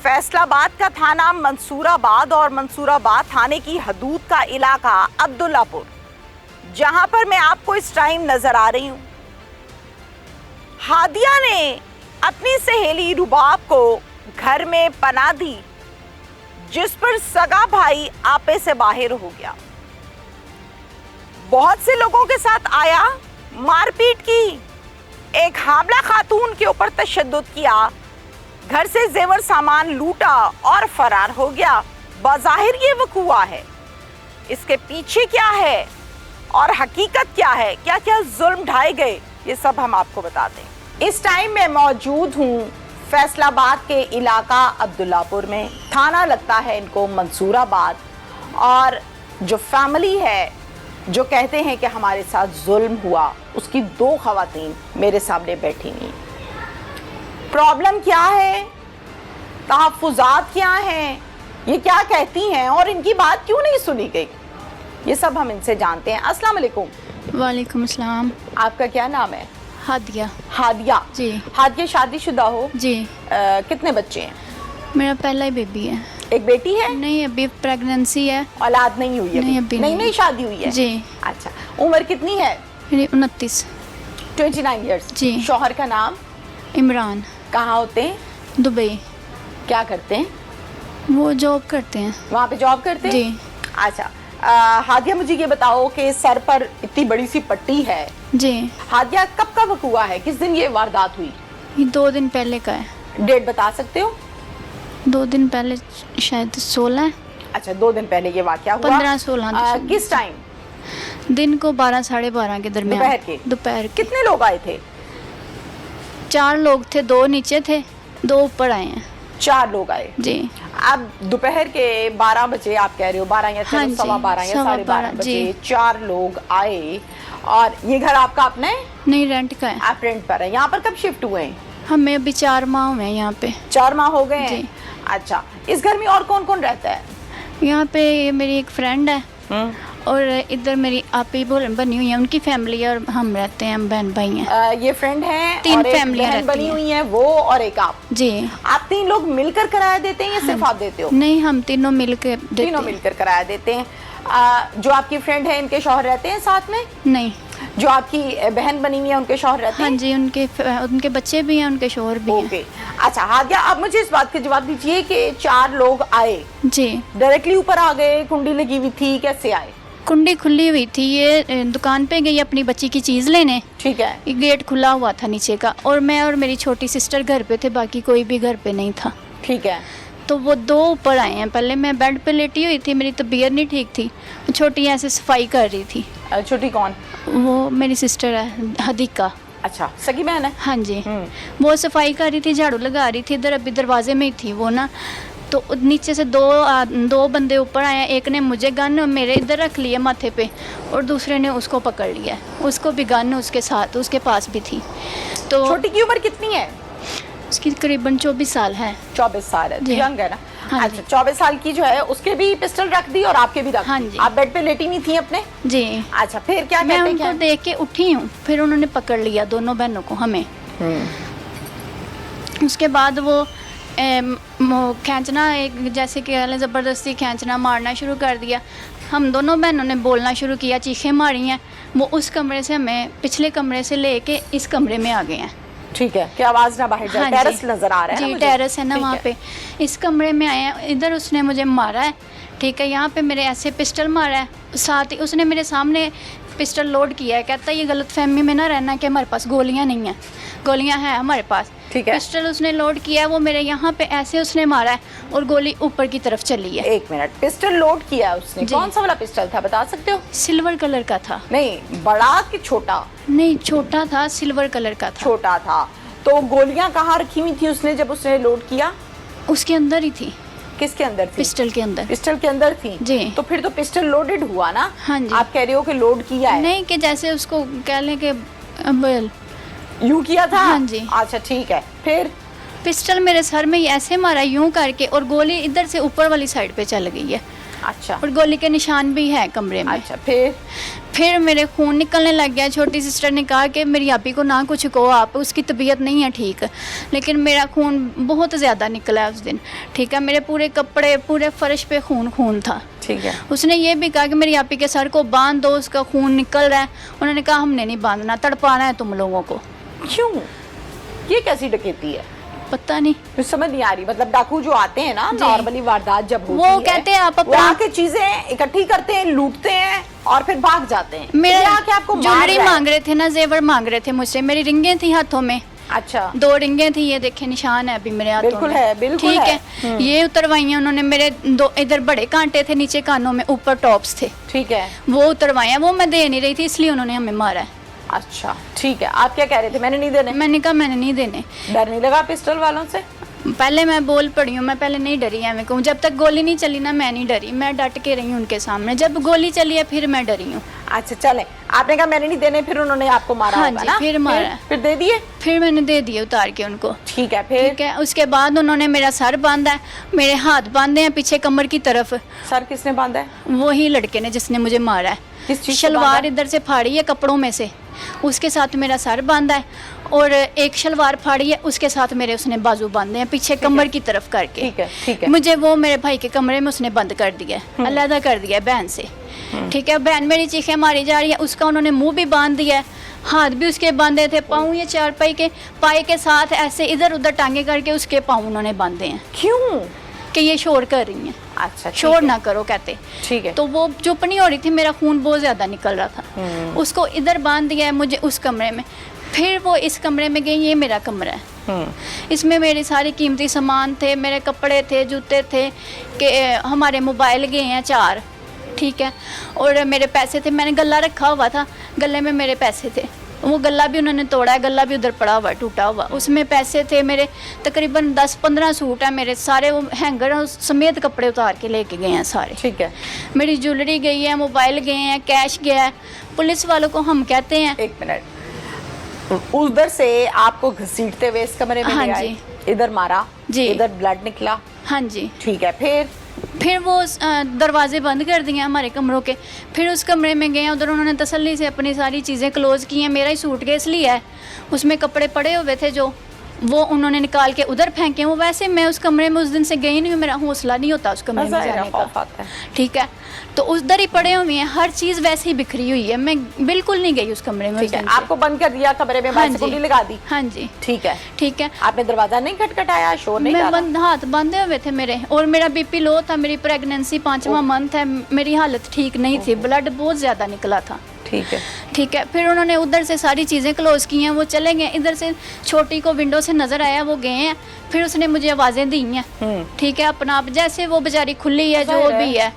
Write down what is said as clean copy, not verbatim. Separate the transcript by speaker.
Speaker 1: फैसलाबाद का थाना मंसूराबाद और मंसूराबाद थाने की हदूद का इलाका अब्दुल्लापुर, जहां पर मैं आपको इस टाइम नजर आ रही हूं। हादिया ने अपनी सहेली रुबाब को घर में पनाह दी, जिस पर सगा भाई आपे से बाहर हो गया। बहुत से लोगों के साथ आया, मारपीट की, एक हामला खातून के ऊपर तशद्दुद किया, घर से जेवर सामान लूटा और फरार हो गया। बज़ाहिर ये वक़ूआ है, इसके पीछे क्या है और हकीकत क्या है, क्या क्या जुल्म ढाए गए, ये सब हम आपको बताते हैं। इस टाइम मैं मौजूद हूँ फैसलाबाद के इलाका अब्दुल्लापुर में। थाना लगता है इनको मंसूराबाद, और जो फैमिली है जो कहते हैं कि हमारे साथ जुल्म हुआ, उसकी दो खवातीन मेरे सामने बैठी हुई। प्रॉब्लम क्या है, तहफ़्फ़ुज़ात क्या हैं, ये क्या कहती हैं और इनकी बात क्यों नहीं सुनी गई, ये सब हम इनसे जानते हैं। अस्सलाम वालेकुम।
Speaker 2: वालेकुम अस्सलाम।
Speaker 1: आपका क्या नाम है?
Speaker 2: हादिया।
Speaker 1: हादिया
Speaker 2: जी।
Speaker 1: हादिया शादीशुदा हो?
Speaker 2: जी।
Speaker 1: कितने बच्चे हैं?
Speaker 2: मेरा पहला ही बेबी है।
Speaker 1: एक बेटी है?
Speaker 2: नहीं, अभी प्रेगनेंसी है।
Speaker 1: औलाद नहीं हुई है?
Speaker 2: नहीं, अभी
Speaker 1: नहीं शादी हुई है?
Speaker 2: जी।
Speaker 1: अच्छा, उम्र कितनी है?
Speaker 2: मेरी 29।
Speaker 1: 29 ईयर्स।
Speaker 2: जी।
Speaker 1: शौहर का नाम?
Speaker 2: इमरान।
Speaker 1: कहाँ होते हैं?
Speaker 2: दुबई।
Speaker 1: क्या करते हैं?
Speaker 2: वो जॉब करते हैं।
Speaker 1: वहाँ पे जॉब करते हैं?
Speaker 2: जी।
Speaker 1: अच्छा, हादिया मुझे ये बताओ कि सर पर इतनी बड़ी सी पट्टी है।
Speaker 2: जी।
Speaker 1: हादिया कब का वक़ूआ है, किस दिन ये वारदात हुई?
Speaker 2: ये 2 दिन पहले का है।
Speaker 1: डेट बता सकते हो?
Speaker 2: 2 दिन पहले, शायद 16।
Speaker 1: अच्छा, 2 दिन पहले ये वाक़या हुआ।
Speaker 2: 15-16।
Speaker 1: किस टाइम?
Speaker 2: दिन को 12 साढ़े 12 के दरमियान।
Speaker 1: दोपहर के। कितने लोग आए थे?
Speaker 2: 4 लोग थे, 2 नीचे थे, 2 ऊपर आए हैं।
Speaker 1: 4 लोग आए।
Speaker 2: जी।
Speaker 1: अब दोपहर के 12 बजे आप कह रहे हो, 12 या
Speaker 2: हाँ,
Speaker 1: 12:15 या 12:30 बजे
Speaker 2: जी।
Speaker 1: 4 लोग आए, और ये घर आपका अपना है?
Speaker 2: नहीं, रेंट का है।
Speaker 1: आप रेंट पर है। यहाँ पर कब शिफ्ट हुए हैं?
Speaker 2: हमें अभी 4 माह हुए हैं यहाँ पे।
Speaker 1: 4 माह हो गए हैं?
Speaker 2: जी।
Speaker 1: अच्छा, इस घर में और कौन कौन रहता है?
Speaker 2: यहाँ पे मेरी एक फ्रेंड है, और इधर मेरी आपी बनी हुई है, उनकी फैमिली है, और हम रहते हैं, हम बहन भाई हैं।
Speaker 1: ये फ्रेंड हैं
Speaker 2: 3
Speaker 1: और एक
Speaker 2: फैमिलियाँ
Speaker 1: बहन बनी
Speaker 2: रहती
Speaker 1: हुई हैं, वो और एक आप।
Speaker 2: जी।
Speaker 1: आप 3 लोग मिलकर किराया देते हैं या सिर्फ आप देते हो?
Speaker 2: नहीं, हम तीनों मिलकर देते
Speaker 1: तीनों
Speaker 2: हैं।
Speaker 1: मिलकर किराया देते हैं। जो आपकी फ्रेंड है, इनके शौहर रहते हैं साथ में?
Speaker 2: नहीं।
Speaker 1: जो आपकी बहन बनी हुई है, उनके शौहर रहते हैं?
Speaker 2: हाँ जी, उनके बच्चे भी हैं, उनके शौहर भी हैं।
Speaker 1: ओके। अच्छा हादिया, अब मुझे इस बात का जवाब दीजिए कि 4 लोग आए,
Speaker 2: जी,
Speaker 1: डायरेक्टली ऊपर आ गए, कुंडी लगी हुई थी, कैसे आए?
Speaker 2: कुंडी खुली हुई थी, ये दुकान पे गई अपनी बच्ची की चीज़ लेने।
Speaker 1: ठीक है।
Speaker 2: ये गेट खुला हुआ था नीचे का, और मैं और मेरी छोटी सिस्टर घर पे थे, बाकी कोई भी घर पे नहीं था।
Speaker 1: ठीक है।
Speaker 2: तो वो 2 ऊपर आए हैं। पहले मैं बेड पे लेटी हुई थी, मेरी तबीयत नहीं ठीक थी, छोटी ऐसे सफाई कर रही थी।
Speaker 1: छोटी कौन?
Speaker 2: वो मेरी सिस्टर है, हदीका।
Speaker 1: अच्छा, सगी बहन है?
Speaker 2: हाँ जी। वो सफाई कर रही थी, झाड़ू लगा रही थी, इधर अभी दरवाजे में ही थी वो ना। तो नीचे से दो बंदे ऊपर आए, एक ने मुझे गन मेरे इधर रख लिया माथे पे, और दूसरे ने उसको पकड़ लिया, उसको भी गन उसके साथ, उसके पास भी थी। तो
Speaker 1: छोटी की उम्र कितनी है?
Speaker 2: उसकी करीबन 24 साल है।
Speaker 1: 24 साल है,
Speaker 2: जी।
Speaker 1: यंग है ना?
Speaker 2: हाँ
Speaker 1: अच्छा,
Speaker 2: जी।
Speaker 1: 24 साल की जो है, उसके भी पिस्टल रख दी और आपके भी रख दी?
Speaker 2: हाँ जी।
Speaker 1: आप बेड पे लेटी नहीं थी अपने?
Speaker 2: जी।
Speaker 1: अच्छा, फिर क्या
Speaker 2: मैं
Speaker 1: कहते
Speaker 2: उनको
Speaker 1: हैं?
Speaker 2: देख के उठी हूँ, फिर उन्होंने पकड़ लिया दोनों बहनों को, हमें। उसके बाद वो खींचना, एक जैसे कि ज़बरदस्ती खींचना, मारना शुरू कर दिया। हम दोनों बहनों ने बोलना शुरू किया, चीखें मारी हैं। वो उस कमरे से हमें पिछले कमरे से लेके इस कमरे में आ गए हैं।
Speaker 1: ठीक है, कि आवाज़ ना बाहर जाए।
Speaker 2: हाँ
Speaker 1: टेरेस
Speaker 2: जी।
Speaker 1: नजर आ रहा है ना
Speaker 2: जी,
Speaker 1: मुझे?
Speaker 2: टेरेस है ना
Speaker 1: ठीक
Speaker 2: वहाँ पे। इस कमरे में आए हैं, इधर उसने मुझे मारा है, ठीक है, यहाँ पे मेरे ऐसे पिस्टल मारा है, साथ ही उसने मेरे सामने पिस्टल लोड किया है। कहता है ये गलतफहमी में ना रहना कि हमारे पास गोलियाँ नहीं हैं, गोलियाँ हैं हमारे पास।
Speaker 1: ठीक है।
Speaker 2: पिस्टल उसने लोड किया है, वो मेरे यहाँ पे ऐसे उसने मारा है, और गोली ऊपर की तरफ चली है।
Speaker 1: 1 मिनट, पिस्टल लोड किया है उसने?
Speaker 2: जी।
Speaker 1: कौन सा वाला पिस्टल था, बता सकते हो?
Speaker 2: सिल्वर कलर का था।
Speaker 1: नहीं, बड़ा कि छोटा?
Speaker 2: नहीं, छोटा था, सिल्वर कलर का था।
Speaker 1: छोटा था। तो गोलियां कहाँ रखी हुई थी उसने जब उसने लोड किया?
Speaker 2: उसके अंदर ही थी।
Speaker 1: किसके अंदर थी?
Speaker 2: पिस्टल के अंदर।
Speaker 1: पिस्टल के अंदर थी?
Speaker 2: जी।
Speaker 1: तो फिर तो पिस्टल लोडेड हुआ ना?
Speaker 2: हाँ जी।
Speaker 1: आप कह रहे हो कि लोड किया है?
Speaker 2: नहीं, कि जैसे उसको कह लें कि
Speaker 1: यूं किया था?
Speaker 2: हाँ जी।
Speaker 1: अच्छा, ठीक है। फिर
Speaker 2: पिस्टल मेरे सर में ऐसे मारा यूं करके, और गोली इधर से ऊपर वाली साइड पे चल गई है।
Speaker 1: अच्छा
Speaker 2: और गोली के निशान भी है कमरे में।
Speaker 1: अच्छा,
Speaker 2: फिर मेरे खून निकलने लग गया। छोटी सिस्टर ने कहा कि मेरी आपी को ना कुछ कहो, आप उसकी तबीयत नहीं है ठीक, लेकिन मेरा खून बहुत ज़्यादा निकला उस दिन। ठीक है, मेरे पूरे कपड़े, पूरे फर्श पे खून था।
Speaker 1: ठीक है।
Speaker 2: उसने ये भी कहा कि मेरी आपी के सर को बांध दो, उसका खून निकल रहा है। उन्होंने कहा हमने नहीं बांधना, तड़पाना है तुम लोगों को।
Speaker 1: क्यों? ये कैसी डकैती है?
Speaker 2: पता नहीं,
Speaker 1: कुछ समझ नहीं आ रही। मतलब डाकू जो आते हैं ना,
Speaker 2: जी।
Speaker 1: नॉर्मली वारदात जब होती
Speaker 2: वो
Speaker 1: है,
Speaker 2: कहते हैं आप
Speaker 1: वो
Speaker 2: अपना
Speaker 1: आके चीजें इकट्ठी करते हैं, लूटते हैं और फिर भाग जाते हैं।
Speaker 2: मेरा
Speaker 1: ये आके आपको मार
Speaker 2: ज्वेलरी
Speaker 1: रहा है।
Speaker 2: मांग रहे थे ना, जेवर मांग रहे थे मुझसे। मेरी रिंगें थी हाथों में,
Speaker 1: अच्छा,
Speaker 2: 2 रिंगें थी, ये देखे निशान है अभी मेरे हाथों
Speaker 1: बिल्कुल
Speaker 2: में।
Speaker 1: है, बिल्कुल
Speaker 2: ठीक
Speaker 1: है।
Speaker 2: है, ये उतरवाई हैं उन्होंने। मेरे 2 इधर बड़े कांटे थे नीचे कानों में, ऊपर टॉप्स थे,
Speaker 1: ठीक है।
Speaker 2: वो उतरवाए हैं। वो मैं दे नहीं रही थी, इसलिए उन्होंने हमें मारा है।
Speaker 1: अच्छा, ठीक है। आप क्या कह रहे थे? मैंने नहीं देने।
Speaker 2: मैंने कहा मैंने नहीं देने।
Speaker 1: डर नहीं लगा पिस्टल वालों से?
Speaker 2: पहले मैं बोल पड़ी हूँ, मैं पहले नहीं डरी है। मैं कहूँ जब तक गोली नहीं चली ना, मैं नहीं डरी, मैं डट के रही हूँ उनके सामने। जब गोली चली है फिर मैं डरी हूँ।
Speaker 1: अच्छा, चले। आपने कहा मैंने नहीं देने, फिर उन्होंने आपको मारा
Speaker 2: हाँ
Speaker 1: होगा
Speaker 2: जी,
Speaker 1: ना?
Speaker 2: फिर मारा।
Speaker 1: फिर दे दिए?
Speaker 2: फिर मैंने दे दिए उतार के उनको।
Speaker 1: ठीक है। फिर
Speaker 2: ठीक है, उसके बाद उन्होंने मेरा सर बांधा है, मेरे हाथ बांधे हैं पीछे कमर की तरफ।
Speaker 1: सर किसने बांधा है?
Speaker 2: वही लड़के ने जिसने मुझे मारा है।
Speaker 1: किस चीज़ से बांधा
Speaker 2: शलवार
Speaker 1: है?
Speaker 2: इधर से फाड़ी है कपड़ों में से, उसके साथ मेरा सर बांधा है, और एक शलवार फाड़ी है, उसके साथ मेरे उसने बाजू बांधे हैं पीछे कमर की तरफ करके।
Speaker 1: ठीक है, ठीक है।
Speaker 2: मुझे वो मेरे भाई के कमरे में उसने बंद कर दिया है, अलग कर दिया है बहन से। ठीक है, बहन मेरी चीखें मारी जा रही है, उसका उन्होंने मुंह भी बांध दिया है, हाथ भी उसके बांधे थे, पाँव ये चारपाई के पाए के साथ ऐसे इधर उधर टांगे करके उसके पाँव उन्होंने बांधे हैं
Speaker 1: क्यों?
Speaker 2: कि ये शोर कर रही हैं,
Speaker 1: अच्छा, ठीक
Speaker 2: शोर
Speaker 1: है।
Speaker 2: ना करो कहते।
Speaker 1: ठीक है।
Speaker 2: तो वो चुप नहीं हो रही थी, मेरा खून बहुत ज़्यादा निकल रहा था। उसको इधर बांध दिया है मुझे उस कमरे में। फिर वो इस कमरे में गई, ये मेरा कमरा है, इसमें मेरे सारे कीमती सामान थे, मेरे कपड़े थे, जूते थे, कि हमारे मोबाइल गए हैं 4। ठीक है, और मेरे पैसे थे, मैंने गल्ला रखा हुआ था, गले में मेरे पैसे थे, वो गला भी उन्होंने तोड़ा है, गला भी उधर पड़ा हुआ टूटा हुआ, उसमें पैसे थे मेरे। तकरीबन 10-15 सूट है मेरे सारे, वो हैंगर समेत कपड़े उतार के लेके गए हैं सारे।
Speaker 1: ठीक है।
Speaker 2: मेरी ज्वेलरी गई है, मोबाइल गए हैं, कैश गया है। पुलिस वालों को हम कहते हैं,
Speaker 1: एक मिनट, उधर से आपको घसीटते हुए इस कमरे में
Speaker 2: हाँ
Speaker 1: ले आए,
Speaker 2: जी।
Speaker 1: इधर मारा
Speaker 2: जी।
Speaker 1: इधर ब्लड निकला।
Speaker 2: हाँ जी।
Speaker 1: ठीक है।
Speaker 2: फिर वो दरवाजे बंद कर दिए हमारे कमरों के। फिर उस कमरे में गए, उधर उन्होंने तसल्ली से अपनी सारी चीज़ें क्लोज़ की हैं। मेरा ही सूटकेस लिया है, उसमें कपड़े पड़े हुए थे जो, वो उन्होंने निकाल के उधर फेंके। वो वैसे मैं उस कमरे में उस दिन से गई नहीं हूँ, मेरा हौसला नहीं होता उस कमरे में जाने का। ठीक है, तो उधर ही पड़े हुए हैं, हर चीज़ वैसे ही बिखरी हुई है, मैं बिल्कुल नहीं गई उस कमरे में।
Speaker 1: ठीक है, आपको बंद कर दिया कमरे में,
Speaker 2: हाँ
Speaker 1: बाहर से कुंडी लगा दी।
Speaker 2: हाँ जी।
Speaker 1: ठीक है।
Speaker 2: ठीक है,
Speaker 1: आपने दरवाजा नहीं खटखटाया, शोर नहीं
Speaker 2: मैं
Speaker 1: डाला?
Speaker 2: हाथ बांधे हुए थे मेरे, और मेरा बीपी लो था, मेरी प्रेगनेंसी 5वां मंथ है, मेरी हालत ठीक नहीं थी, ब्लड बहुत ज़्यादा निकला था।
Speaker 1: ठीक है।
Speaker 2: ठीक है, फिर उन्होंने उधर से सारी चीज़ें क्लोज़ की हैं, वो चले गए। इधर से छोटी को विंडो से नज़र आया, वो गए हैं। फिर उसने मुझे आवाज़ें दी हैं। ठीक है, अपना आप जैसे वो बेचारी खुली है, जो भी है,